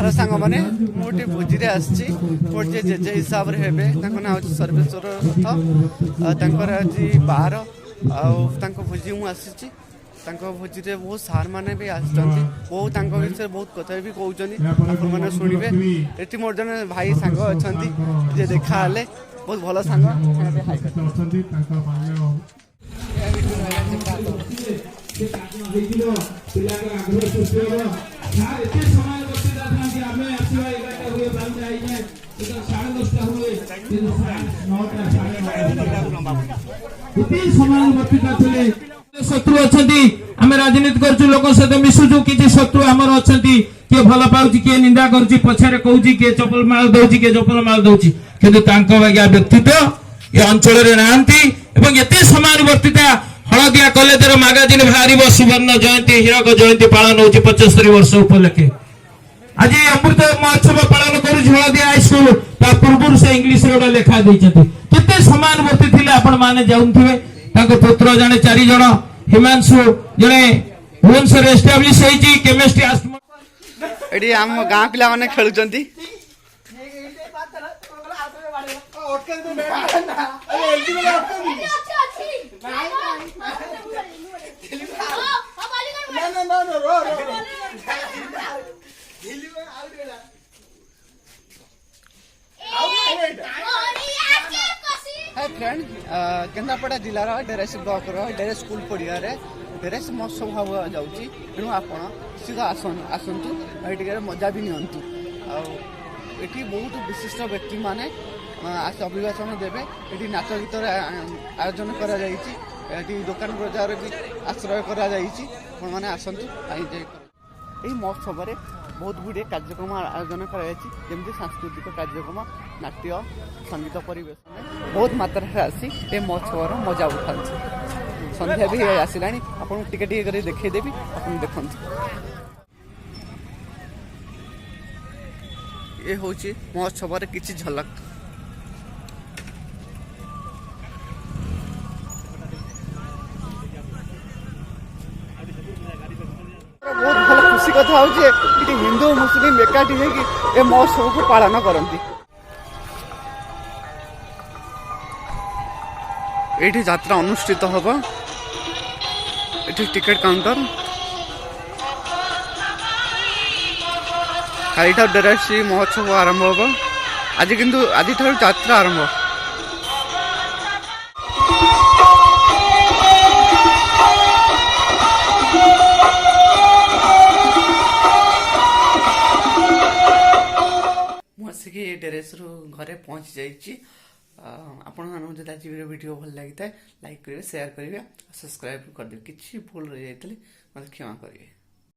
Hello सांग मैंने मुझे भोजी आसी मोर जे जेजे हिसाब से हेबे ना हूँ सर्वेश्वर रथ आज बाहर भोजी मुझे भोजी में बहुत सार मैंने भी आसुँच बहुत विषय बहुत कथा भी कहते शुणवे ये मोर जन भाई सांग अच्छा जे देखा बहुत भल सांग शत्रु अच्छा आम राजनीति कर लोक सहित मिशुचु कि शत्रु आमर अच्छा किए भल पाऊँ किए निंदा कर पछारे कहूँ किए चपल माल दौर किए चपल माल दौर कि व्यक्तित्व ये अंचल ना समानुवर्तिता हलदिया कलेजर मैगजीन बाहर सुवर्ण जयंती हीरक जयंती पालन हो 75 वर्ष उपलक्षे आज अमृत महोत्सव पालन कर हलदिया हाईस्कल पूर्व से इंग्लीश गोटे लेखा केते समानुवर्ती थे आपण मैंने जाऊे पुत्र जड़े 4 जन हिमांशु जड़े भुवनेश्वर एस्टाब्लीश केमिस्ट्री ये आम गाँ पिला माने खेलुचंती फ्रेंड केन्द्रापड़ा जिलार डेरेस ब्लॉक डेरेस स्कूल पड़िया डेरेस महोत्सव हवा जाऊँगी तेणु आप सीधा आसतु ये मजा भी नियंतु ये बहुत विशिष्ट व्यक्ति माने अभिभाषण देवे ये नाच गीत आयोजन कर दुकान बजार भी आश्रय कर आसतु यही महोत्सव में बहुत गुड़े कार्यक्रम आयोजन करमती सांस्कृतिक कार्यक्रम नाट्य संगीत परिवेशन बहुत मात्रा आसी ये महोत्सव मजा उठा संध्या भी आसला आपको टिके देखदेवी आप देखु ये हूँ महोत्सव किसी झलक बहुत भल खुशी कथा हूँ हिंदू मुस्लिम एकाठी होगी महोत्सव को पालन करती ये यात्रा अनुष्ठित हम ये टिकेट काउंटर काली डेरेस महोत्सव आरंभ हम आज किंतु आज यात्रा आरंभ मुझे डेरेस रु घरे पहुँची जाइए आपड़ी वीडियो भल लगी था लाइक करेंगे शेयर करेंगे सब्सक्राइब करदे किसी भूल रही जाते मतलब क्षमा करेंगे।